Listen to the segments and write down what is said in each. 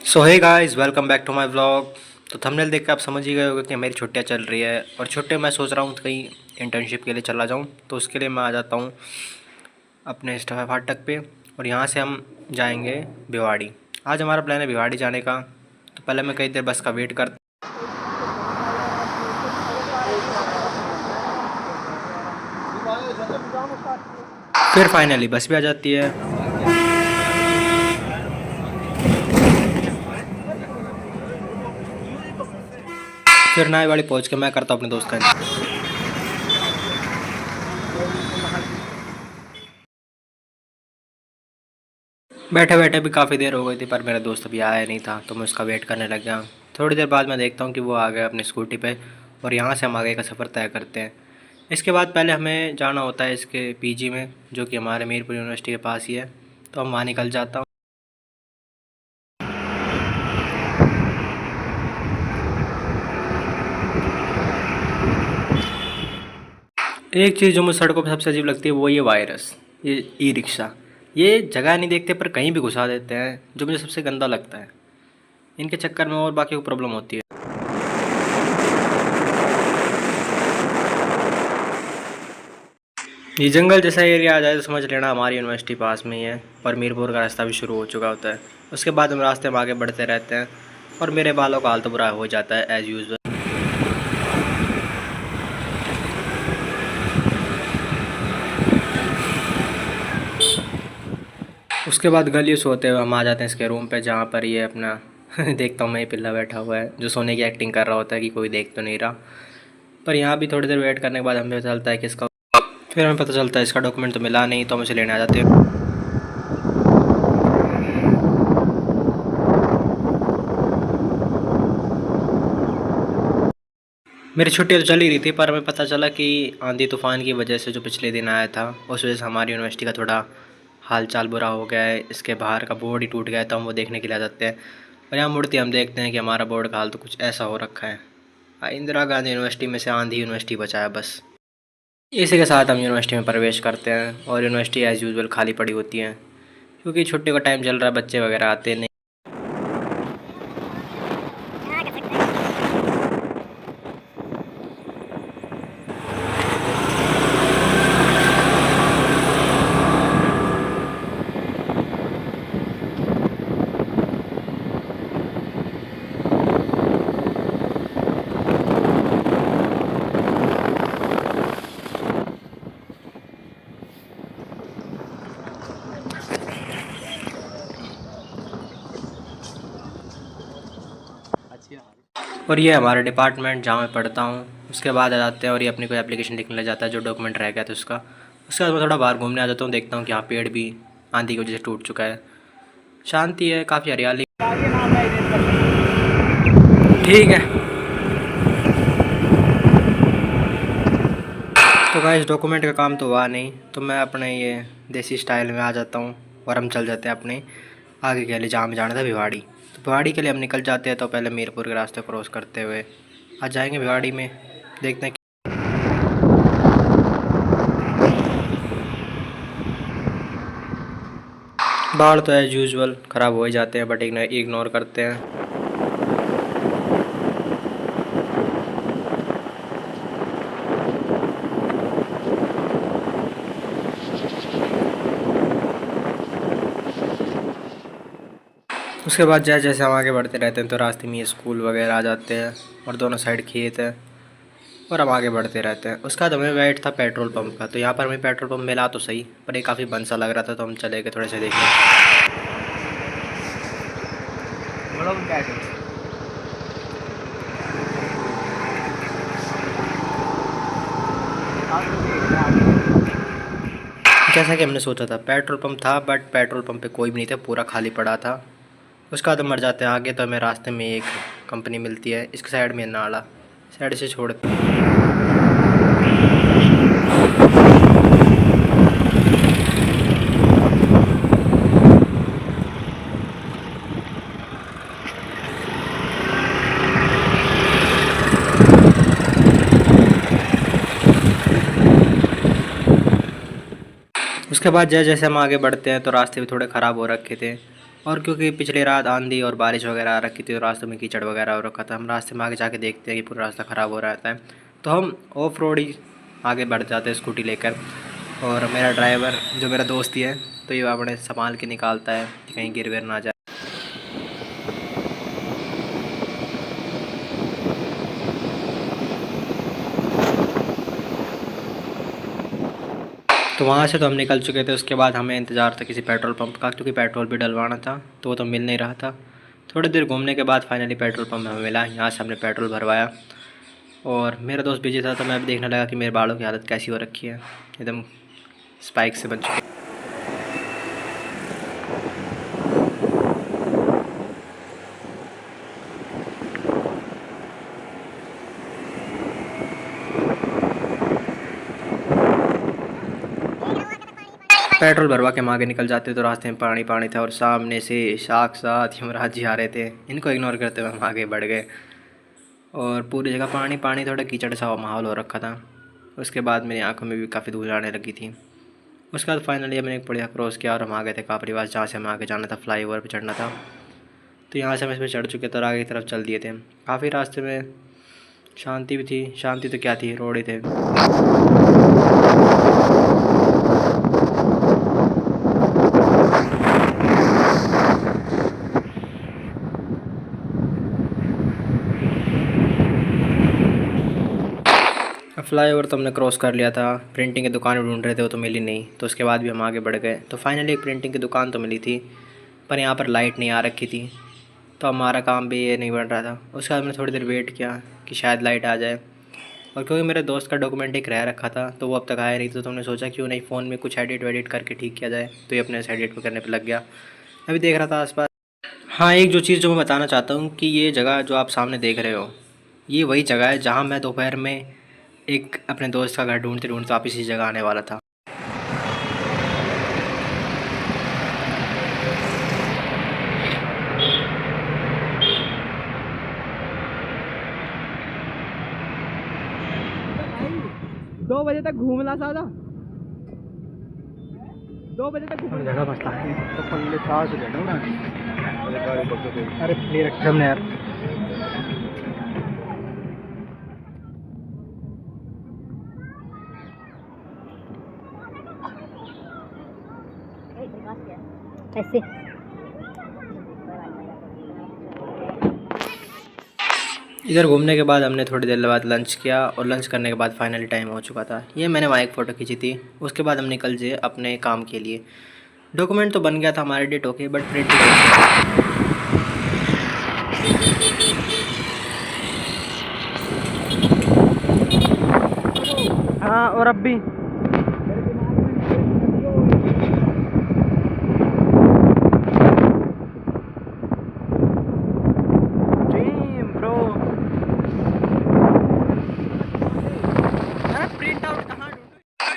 So hey guys, welcome back to my vlog. तो thumbnail देख के आप समझ ही गए होंगे कि मेरी छुट्टियां चल रही है और छुट्टियों मैं सोच रहा हूँ कहीं इंटर्नशिप के लिए चला जाऊँ। तो उसके लिए मैं आ जाता हूँ अपने स्टाफ फाटक पे और यहाँ से हम जाएंगे भिवाड़ी। आज हमारा प्लान है भिवाड़ी जाने का। तो पहले मैं कई देर बस का वेट कर, फिर फाइनली बस भी आ जाती है। फिर नाई वाड़ी पहुँच के मैं करता हूँ अपने दोस्त का इंतजार। बैठे बैठे भी काफ़ी देर हो गई थी पर मेरा दोस्त अभी आया नहीं था, तो मैं उसका वेट करने लग गया। थोड़ी देर बाद मैं देखता हूँ कि वो आ गया अपनी स्कूटी पे और यहाँ से हम आगे का सफ़र तय करते हैं। इसके बाद पहले हमें जाना होता है इसके पीजी में, जो कि हमारे मीरपुर यूनिवर्सिटी के पास ही है। तो हम वहाँ निकल जाता हूँ। एक चीज़ जो मुझे सड़कों पर सबसे अजीब लगती है वो ये वायरस, ये ई रिक्शा। ये जगह नहीं देखते पर कहीं भी घुसा देते हैं, जो मुझे सबसे गंदा लगता है। इनके चक्कर में और बाकी को प्रॉब्लम होती है। ये जंगल जैसा एरिया आ जाए तो समझ लेना हमारी यूनिवर्सिटी पास में ही है और मीरपुर का रास्ता भी शुरू हो चुका होता है। उसके बाद हम रास्ते में आगे बढ़ते रहते हैं और मेरे बालों का हाल तो बुरा हो जाता है एज़ यूजुअल। उसके बाद गलियों से होते हुए हम आ जाते हैं इसके रूम पे, जहाँ पर ये अपना देखता हूँ मैं, पिल्ला बैठा हुआ है जो सोने की एक्टिंग कर रहा होता है कि कोई देख तो नहीं रहा। पर यहाँ भी थोड़ी देर वेट करने के बाद हमें पता चलता है कि इसका, फिर हमें पता चलता है इसका डॉक्यूमेंट तो मिला नहीं, तो हम इसे लेने आ जाते हैं। मेरी छुट्टी तो चल ही रही थी पर हमें पता चला कि आंधी तूफ़ान की वजह से जो पिछले दिन आया था उस वजह से हमारी यूनिवर्सिटी का थोड़ा हाल चाल बुरा हो गया है। इसके बाहर का बोर्ड ही टूट गया है, तो हम वो देखने के लिए आ जाते हैं। और यहाँ मुड़ते हम देखते हैं कि हमारा बोर्ड का हाल तो कुछ ऐसा हो रखा है। इंदिरा गांधी यूनिवर्सिटी में से आंधी यूनिवर्सिटी बचा है बस। इसी के साथ हम यूनिवर्सिटी में प्रवेश करते हैं और यूनिवर्सिटी एज़ यूजुअल खाली पड़ी होती है, क्योंकि छुट्टी का टाइम चल रहा है, बच्चे वगैरह आते नहीं। और ये हमारा डिपार्टमेंट जहाँ मैं पढ़ता हूँ। उसके बाद आ जाते हैं और ये अपनी कोई एप्लीकेशन लिखने लग जाता है, जो डॉक्यूमेंट रह गया था उसका। उसके बाद मैं थोड़ा बाहर घूमने आ जाता हूँ, देखता हूँ कि यहाँ पेड़ भी आंधी की वजह से टूट चुका है। शांति है, काफ़ी हरियाली। ठीक है, तो गाइस डॉक्यूमेंट का काम तो हुआ नहीं, तो मैं अपने ये देसी स्टाइल में आ जाता हूँ और हम चल जाते हैं अपने आगे के लिए, जहाँ में जाना था भिवाड़ी। तो भिवाड़ी के लिए हम निकल जाते हैं। तो पहले मीरपुर के रास्ते क्रॉस करते हुए आ जाएंगे भिवाड़ी में। देखते हैं। बाढ़ तो एज यूजुअल ख़राब हो ही जाते हैं, बट इग्नोर करते हैं। उसके बाद जैसे जैसे हम आगे बढ़ते रहते हैं तो रास्ते में ये स्कूल वगैरह आ जाते हैं और दोनों साइड खेत है और हम आगे बढ़ते रहते हैं। उसके बाद हमें वेट था पेट्रोल पंप का। तो यहाँ पर हमें पेट्रोल पंप मिला तो सही, पर ये काफ़ी बंद सा लग रहा था, तो हम चले गए थोड़े से देखने। जैसा कि हमने सोचा था पेट्रोल पंप था, बट पेट्रोल पंप पे कोई भी नहीं था, पूरा खाली पड़ा था। उसके बाद हम मर जाते हैं आगे। तो हमें रास्ते में एक कंपनी मिलती है, इसके साइड में नाला, साइड से छोड़ते हैं। उसके बाद जैसे जैसे हम आगे बढ़ते हैं तो रास्ते भी थोड़े ख़राब हो रखे थे, और क्योंकि पिछली रात आंधी और बारिश वगैरह आ रखी थी तो रास्ते में कीचड़ वगैरह हो रखा था, हम रास्ते में आगे जाके देखते हैं कि पूरा रास्ता ख़राब हो रहता है, तो हम ऑफ रोड ही आगे बढ़ जाते हैं स्कूटी लेकर। और मेरा ड्राइवर जो मेरा दोस्त ही है तो ये अपने संभाल के निकालता है कि कहीं गिर विर ना जाए। तो वहाँ से तो हम निकल चुके थे। उसके बाद हमें इंतज़ार था किसी पेट्रोल पंप का, क्योंकि पेट्रोल भी डलवाना था तो वो तो मिल नहीं रहा था। थोड़ी देर घूमने के बाद फाइनली पेट्रोल पंप हमें मिला, यहाँ से हमने पेट्रोल भरवाया। और मेरा दोस्त बिजी था तो मैं भी देखने लगा कि मेरे बालों की हालत कैसी हो रखी है, एकदम स्पाइक से बन चुके। पेट्रोल भरवा के हम आगे निकल जाते तो रास्ते में पानी पानी था और सामने से साक्षात यमराज जी आ रहे थे। इनको इग्नोर करते हुए हम आगे बढ़ गए और पूरी जगह पानी पानी, थोड़ा कीचड़ सा माहौल हो रखा था। उसके बाद मेरी आंखों में भी काफ़ी धूल आने लगी थी। उसके बाद फाइनली हमने एक बढ़िया क्रॉस किया और हम आ गए थे कापरीवास, जहाँ से हमें आगे जाना था, फ्लाईओवर पर चढ़ना था। तो यहाँ से हम इसमें चढ़ चुके थे और आगे की तरफ चल दिए थे। काफ़ी रास्ते में शांति भी थी, शांति तो क्या थी, रोड ही थे। फ्लाईओवर तो हमने क्रॉस कर लिया था। प्रिंटिंग की दुकान ढूंढ रहे थे, वो तो मिली नहीं। तो उसके बाद भी हम आगे बढ़ गए तो फाइनली एक प्रिंटिंग की दुकान तो मिली थी, पर यहाँ पर लाइट नहीं आ रखी थी तो हमारा काम भी ये नहीं बन रहा था। उसके बाद मैंने थोड़ी देर वेट किया कि शायद लाइट आ जाए, और क्योंकि मेरे दोस्त का डॉक्यूमेंट एक रह रखा था तो वो अब तक आया नहीं था, तो हमने सोचा क्यों नहीं फ़ोन में कुछ एडिट वेडिट करके ठीक किया जाए। तो ये अपने एडिट करने पर लग गया। अभी देख रहा था आसपास। हाँ, एक जो चीज़ जो मैं बताना चाहता हूँ कि ये जगह जो आप सामने देख रहे हो, ये वही जगह है जहाँ मैं दोपहर में एक अपने दोस्त का घर ढूंढते ढूंढते वापस इसी जगह आने वाला था। दो बजे तक घूमना सादा, 2 बजे तक घूमना जगह बसता है तो पल्ले ताज लेना। अरे प्ले रखे हमने यार। ऐसे इधर घूमने के बाद हमने थोड़ी देर बाद लंच किया और लंच करने के बाद फाइनली टाइम हो चुका था। ये मैंने वहाँ एक फ़ोटो खींची थी। उसके बाद हम निकल गए अपने काम के लिए। डॉक्यूमेंट तो बन गया था हमारे डेट ओके, बट प्रिंट हाँ। और अब भी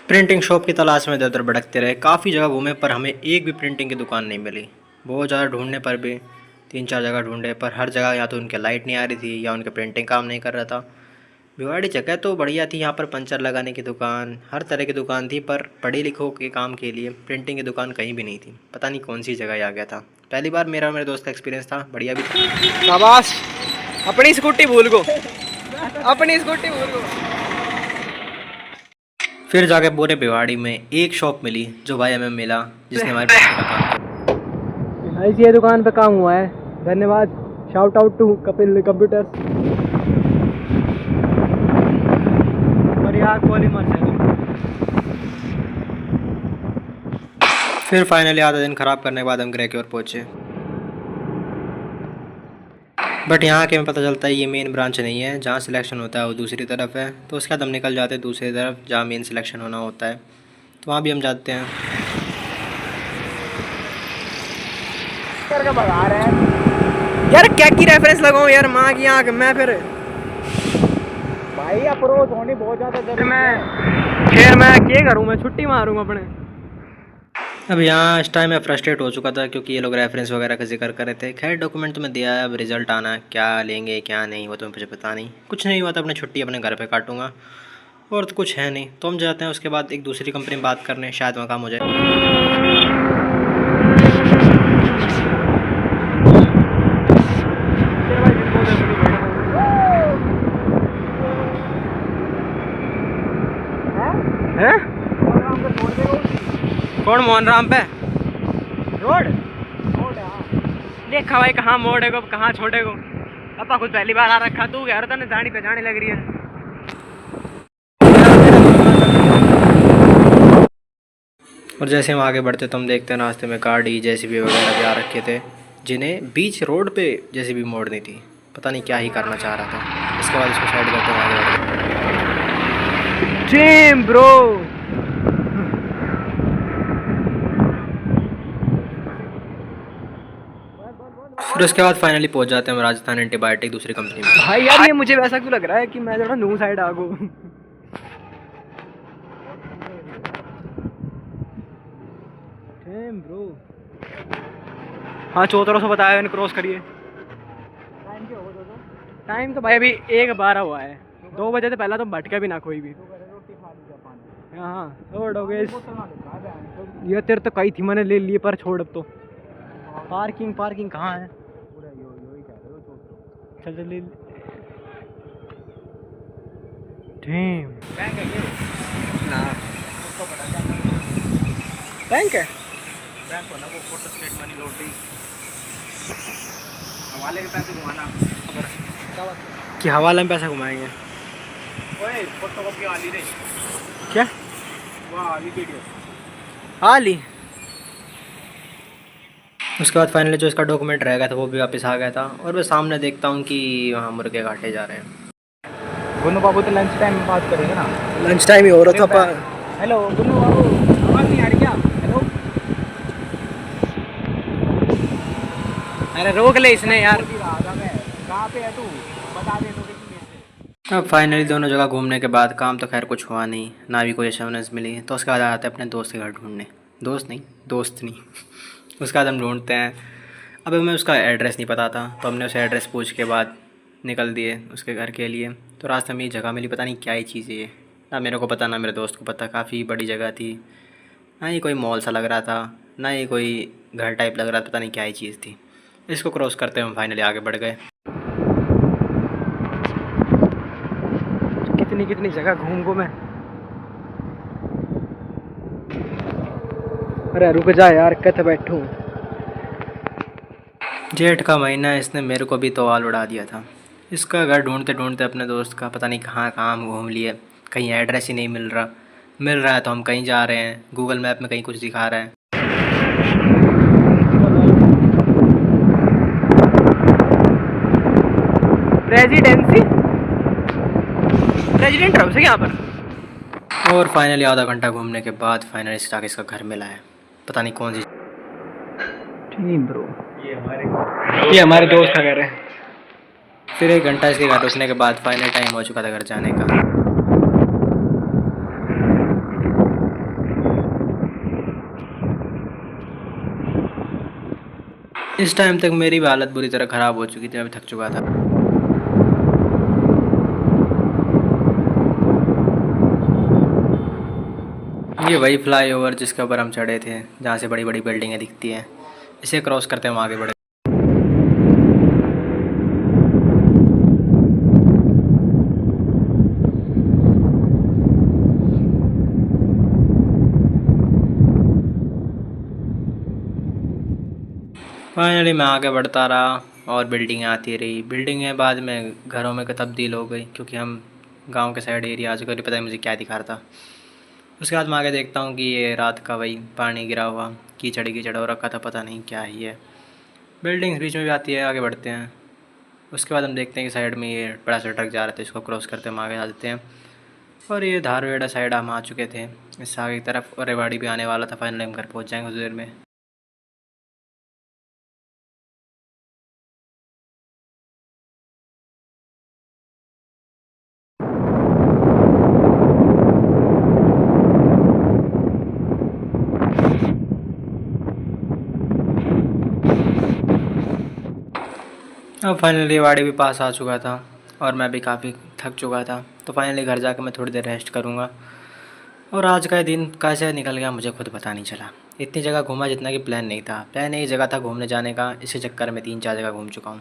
प्रिंटिंग शॉप की तलाश में इधर भटकते रहे। काफ़ी जगह घूमे पर हमें एक भी प्रिंटिंग की दुकान नहीं मिली। बहुत ज़्यादा ढूंढने पर भी 3-4 जगह ढूंढे, पर हर जगह या तो उनके लाइट नहीं आ रही थी या उनके प्रिंटिंग काम नहीं कर रहा था। भिवाड़ी जगह तो बढ़िया थी, यहाँ पर पंचर लगाने की दुकान, हर तरह की दुकान थी, पर पढ़े लिखों के काम के लिए प्रिंटिंग की दुकान कहीं भी नहीं थी। पता नहीं कौन सी जगह आ गया था। पहली बार मेरा और मेरे दोस्त का एक्सपीरियंस था, बढ़िया भी था। शाबाश, अपनी स्कूटी भूल गो, अपनी स्कूटी भूल गो। फिर जाके पूरे भिवाड़ी में एक शॉप मिली जो भाई हमें मिला, जिसने हमारे काम ऐसी दुकान पे काम हुआ है। धन्यवाद, shout out to Kapil computers. और यार पॉलीमर है। फिर फाइनली आधा दिन ख़राब करने के बाद हम गृह की ओर पहुँचे। बट यहाँ के में पता चलता है ये मेन ब्रांच नहीं है, जहाँ सिलेक्शन होता है वो दूसरी तरफ है। तो उसके बाद हम निकल जाते हैं दूसरी तरफ जहाँ मेन सिलेक्शन होना होता है, तो वहाँ भी हम जाते हैं। यार क्या की रेफरेंस लगाऊं यार, माँ की आँख। मैं फिर भाई अप्रोच होनी बहुत ज़्यादा जरूरी है। फिर मैं क्या करूँ, मैं छुट्टी मारूँ अपने। अब यहाँ इस टाइम मैं फ्रस्ट्रेट हो चुका था क्योंकि ये लोग रेफरेंस वगैरह का जिक्र कर रहे थे। खैर डॉक्यूमेंट तो मैं दिया है, अब रिजल्ट आना, क्या लेंगे क्या नहीं वो तो मुझे पता नहीं। कुछ नहीं हुआ तो अपनी छुट्टी अपने घर पे काटूंगा, और तो कुछ है नहीं। तो हम जाते हैं उसके बाद एक दूसरी कंपनी में बात करने, शायद वहाँ काम हो जाए। कौन मोहन राम पे रोड देखा भाई कहाँ मोड़े को कहाँ छोड़े को। अपा खुद पहली बार आ रखा, तू कह रहा था जानी पहचानी लग रही है। और जैसे हम आगे बढ़ते तो हम देखते हैं रास्ते में गाड़ी जेसीबी वगैरह भी आ रखे थे, जिन्हें बीच रोड पे जेसीबी मोड़नी थी। पता नहीं क्या ही करना चाह रहा था। इसके बाद इसको साइड करते हुए आगे बढ़ते। टेम ब्रो। फिर उसके बाद फाइनली पहुंच जाते हैं हम राजस्थान एंटीबायोटिक दूसरी कंपनी में। भाई यार ये मुझे वैसा क्यों लग रहा है कि मैं थोड़ा न्यू साइड आ गई। ब्रो हाँ 1400 बताया मैंने, क्रॉस करिए। टाइम तो भाई अभी 1:12 हुआ है, 2 बजे से पहला तो भटके भी ना कोई भी। हाँ छोड़ हो गए ये तेरे तो कई थी मैंने ले लिए पर छोड़। अब तो पार्किंग कहाँ है? चल चल बैंक है बैंक होना वो फोटो स्टेट मनी लौटी हवाले के पैसे घुमाना कि हवाले में पैसा घुमाएंगे। ओए फोटो कॉपी वाली रे क्या वाह वीडियो हाँ ली। उसके बाद फाइनली जो इसका डॉक्यूमेंट रह गया था वो भी वापस आ गया था। और मैं सामने देखता हूँ कि वहाँ मुर्गे काटे जा रहे हैं। गुन्नू बाबू तो लंच टाइम में बात करेंगे ना, लंच टाइम ही हो रहा था। हेलो गुन्नू बाबू आवाज़ नहीं आ रही क्या? हेलो अरे रोक ले इसने यार। कहाँ पे है तू बता दे। अब फाइनली दोनों जगह घूमने के बाद काम तो खैर कुछ हुआ नहीं, ना भी कोई एश्योरेंस मिली। तो उसके बाद आते हैं अपने दोस्त के घर ढूंढने। दोस्त नहीं उसके बाद हम ढूंढते हैं। अब हमें उसका एड्रेस नहीं पता था तो हमने उसे एड्रेस पूछ के बाद निकल दिए उसके घर के लिए। तो रास्ते में ये जगह मिली, पता नहीं क्या ही चीज़ है ये, ना मेरे को पता ना मेरे दोस्त को पता। काफ़ी बड़ी जगह थी, ना ये कोई मॉल सा लग रहा था ना ये कोई घर टाइप लग रहा था, पता नहीं क्या ही चीज़ थी। इसको क्रॉस करते हम फाइनली आगे बढ़ गए। कितनी जगह घूम मैं। अरे रुक जा यार कत बैठूं। जेठ का महीना है, इसने मेरे को भी तवाल उड़ा दिया था। इसका घर ढूंढते ढूंढते अपने दोस्त का पता नहीं कहाँ हम घूम लिए, कहीं एड्रेस ही नहीं मिल रहा है तो हम कहीं जा रहे हैं, गूगल मैप में कहीं कुछ दिखा रहा है। प्रेसिडेंट हाउस है यहाँ पर। और फाइनली आधा घंटा घूमने के बाद फाइनली जाके इसका घर मिला है, पता नहीं कौन सी टीम ब्रो। ये हमारे दोस्त का घर है। फिर 1 घंटा इसके घर रुकने के बाद फाइनल टाइम हो चुका था घर जाने का। इस टाइम तक मेरी भी हालत बुरी तरह ख़राब हो चुकी थी, मैं भी थक चुका था। ये वही फ्लाईओवर जिसके ऊपर हम चढ़े थे, जहाँ से बड़ी बड़ी बिल्डिंगें दिखती हैं। इसे क्रॉस करते हम आगे बढ़े। फाइनली मैं आगे बढ़ता रहा और बिल्डिंगें आती रही। बिल्डिंगें बाद में घरों में तब्दील हो गई क्योंकि हम गांव के साइड एरिया आ चुके, पता है मुझे क्या दिखा रहा था। उसके बाद मैं आगे देखता हूँ कि ये रात का वही पानी गिरा हुआ कीचड़ हो रखा था, पता नहीं क्या ही है। बिल्डिंग बीच में भी आती है, आगे बढ़ते हैं। उसके बाद हम देखते हैं कि साइड में ये बड़ा सा ट्रक जा रहा था, इसको क्रॉस करते हम आगे आ जाते हैं। और ये धारवेड़ा साइड हम आ चुके थे इस आगे की तरफ, और रेवाड़ी भी आने वाला था। फाइनली हम घर पहुँच जाएंगे उस देर में। अब फाइनली रेवाड़ी भी पास आ चुका था और मैं भी काफ़ी थक चुका था। तो फाइनली घर जाकर मैं थोड़ी देर रेस्ट करूँगा। और आज का दिन कैसे निकल गया मुझे खुद पता नहीं चला। इतनी जगह घूमा जितना कि प्लान नहीं था। प्लान एक जगह था घूमने जाने का, इसी चक्कर में 3-4 जगह घूम चुका हूँ।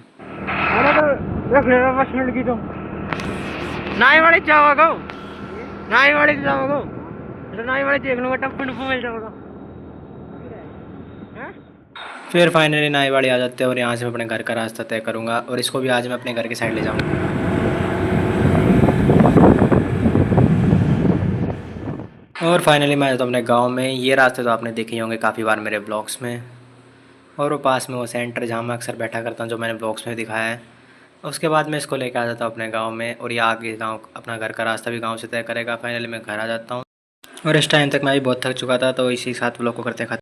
फिर फाइनली नाईवाड़ी आ जाते हैं और यहाँ से मैं अपने घर का रास्ता तय करूँगा और इसको भी आज मैं अपने घर की साइड ले जाऊँगा। और फाइनली मैं आता हूँ अपने गाँव में। ये रास्ते तो आपने देखे ही होंगे काफ़ी बार मेरे ब्लॉग्स में। और वो पास में वो सेंटर जहाँ मैं अक्सर बैठा करता हूँ, जो मैंने ब्लॉग्स में दिखाया है। उसके बाद मैं इसको लेकर आ जाता हूँ अपने गाँव में और ये आगे गाँव अपना घर का रास्ता भी गाँव से तय करेगा। फाइनली मैं घर आ जाता हूँ और इस टाइम तक मैं भी बहुत थक चुका था, तो इसी साथ ब्लॉग को करते खत्म।